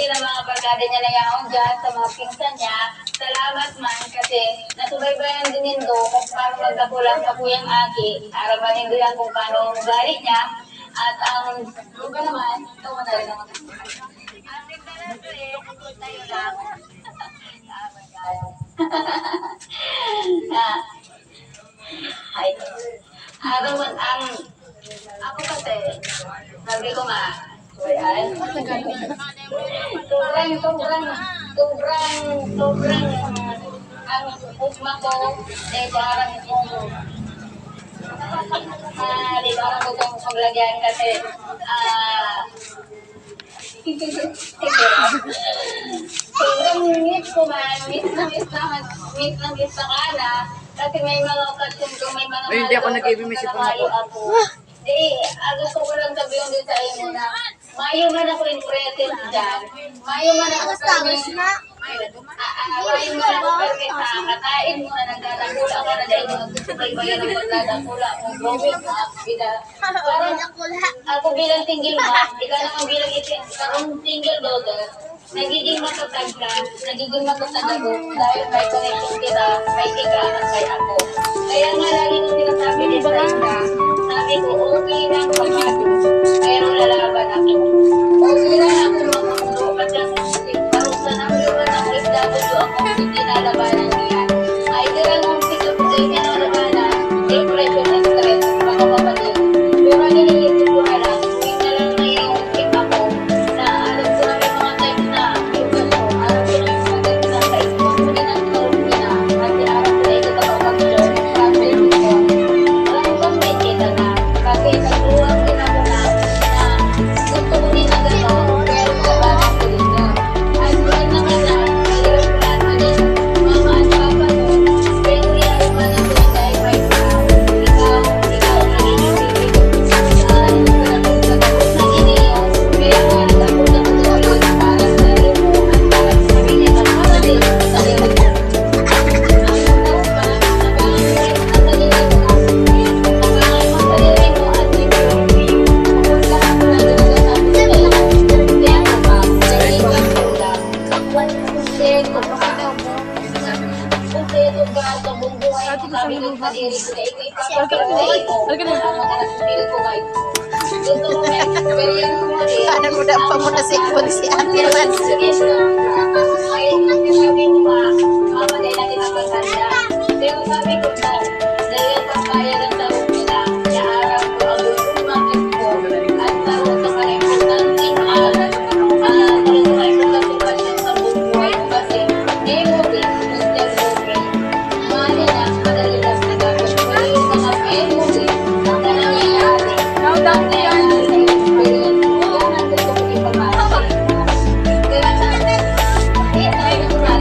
din ang mga barkada niya na yaon dyan sa mga pinsan niya. Salamat man kasi nasubaybayan din nindo kung paano magkakulang sa kuyang Aki. Araman nindo yan kung paano galit niya. At ang lupa naman, ito mo na rin naman. Tayo lang. Ay, araman ang ako kasi, sabi ko nga, ayan, sobrang, ang usma ko, parang kung, parang ko itong paglagyan kasi, sobrang miss ko man, miss na kana, kasi may mga okasyon ko, may mga hindi ako nag-ibig-miss ito ako. Gusto ko lang sabihin din sa inyo na mayo man ako in present dyan. Mayo man ako mayo man ako perfect na katain mo na nagdadakula ka na dahil magsusubay-bayan ng magdadakula kung growing up. Parang ako bilang single mom, ikaw naman bilang single daughter, nagiging matatag ka, nagiging matatag ako dahil may connection kita, may ika at may ako. Kaya nga lagi nung sinasabi din sa inyo, sabi ko, okay lang pagmado, pero lalaban ako. Okay lang ako mamundo, kasi ang parusa ng lupa ng FW ako, hindi nalabanan niya. Ay, tira nung sikap sa inyo nalabanan, depression and stress, baka mabalik. Pero nililigid ko na lang, tuwing na lang na yung tip ako, na alam ko na may mga times na yung gusto, alam ko na yung mga times na sa isip ko na ng tulog niya, kasi alam ko na ito ako mag-join, sabi ko, alam ko may kita na, kasi nagluwag din ako na gusto ko din na gano'n, pero kabahan ko din na. At doon naman na, mayroon ko lang na din, mama at papa ko, pero yan naman ako na dahil right now, ikaw ang naging baby ko. Nagkakapos na iniyo, pero nagkakapos ako sa ulit para sa sarili mo at para sa pamilya at para din sa sarili ko. Ang taon pa, napangalit sa sarili ko. Napangalit sa sarili mo at may pupunta ako na doon sa sabi sa iyo. Hindi ako ba? Naiiwan ko lang. Kompleto ka sa buong buhay mo. Sabi ko sa diri ko na ikaw ipapakita sa iyo. Kasama ka na sa spirit ko kayo. Gusto mo may experience mo rin. Ano mo na pa mo na si Ate Rans. Sige, ayun kasi sabi mo ba, mama dahil natin ang pagkanda. Pero sabi ko na, dahil pagkaya ng tarong nila, iaarap ko ang lumangit ko at tarong sa ka-importanting tarong sa importanting sa buong buhay ko kasi never be still moving. Mali na, madali lang nagagawin ko yung mga memory na nangyayari. Nangyayari sa experience ko. Yan ang gusto ko ipamahagi. Kaya sana, tayo mo na.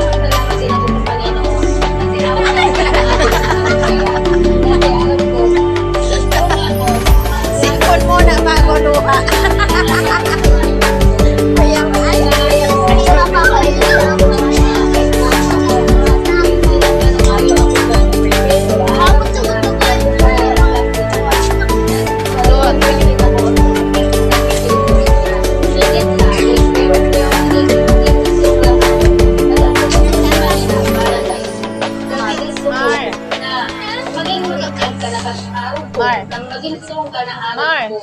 Salamat din ako sa Panginoon. Kasi ako na kasi alam ko, Sipon mo na bago luha. Ayaw, maging strong ka na araw ko.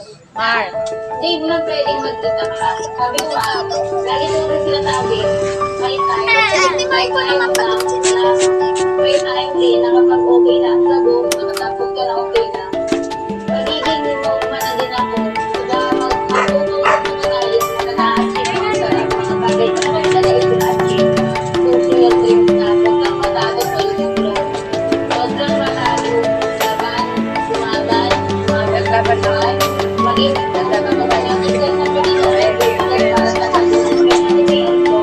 Hindi mo pwedeng magkita ka. Sabi ko lagi ko rin sinasabi, may time. May time na, may time din na kapag okay na ang sago, nakatapos ka na okay na. Magiging mo na din ako. Diba, magtutulog mo na tayo na na-achieve mo sa mga bagay na naman na ito na-achieve. Puso yung dreams na, huwag kang matagod pa yung flow. Huwag kang matagod, laban, sumaban, magkakabataan, maging nagkakabataan yung isa sa Panginoon. Para sa kasusunod na niliyan ko,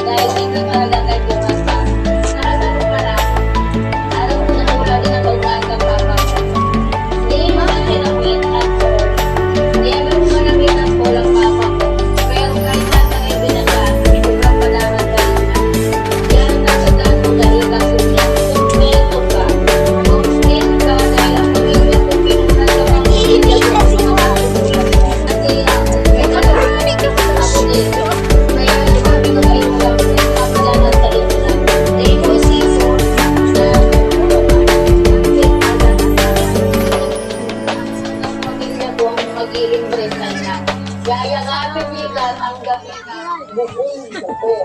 dahil hindi talaga kayo basta. Nakatapos pala, alam mo na wala din ang pagmahal Yayakapin bigan hanggang buong buo.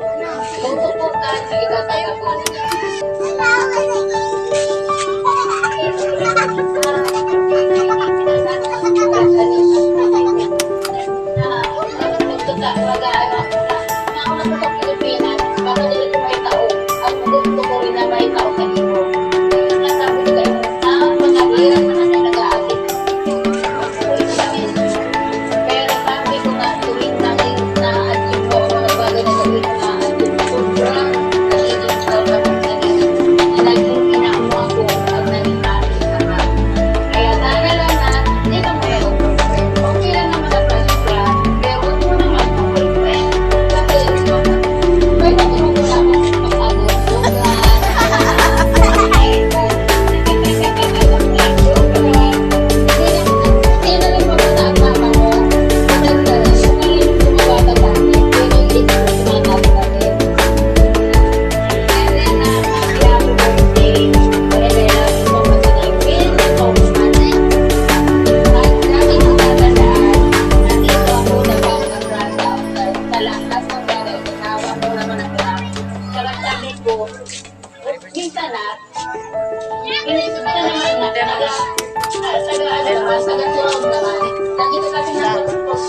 Tututukan sa itatagapon. Pero sabi ko nga, tuwing na-achieve ko ang mga bagay na gawin ko na-achieve ko, sobrang nagiging proud ako sa nila. Na naging inaamo ako pag naging happy ka na. Kaya sana lang na, hindi ka mayroon boyfriend. Okay lang naman ang pasya, pero huwag mo naman ang boyfriend. Kasi, may natulungan ako pag-agos. Minsan na, minsan naman na, taga-turog naman. Nandito kasi nagpapapos.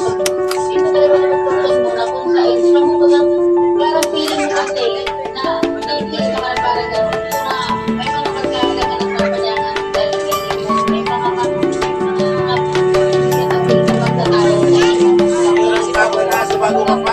Dito talaga nagpapapos mo na kung sa isla mo ko lang, parang feeling mo kasi na nag-iis naman para gano'n. Na may mga magkakalang ng papanyangan dahil may mga pagkakalang sa pagkakalang. Si Bago na, si Bago na.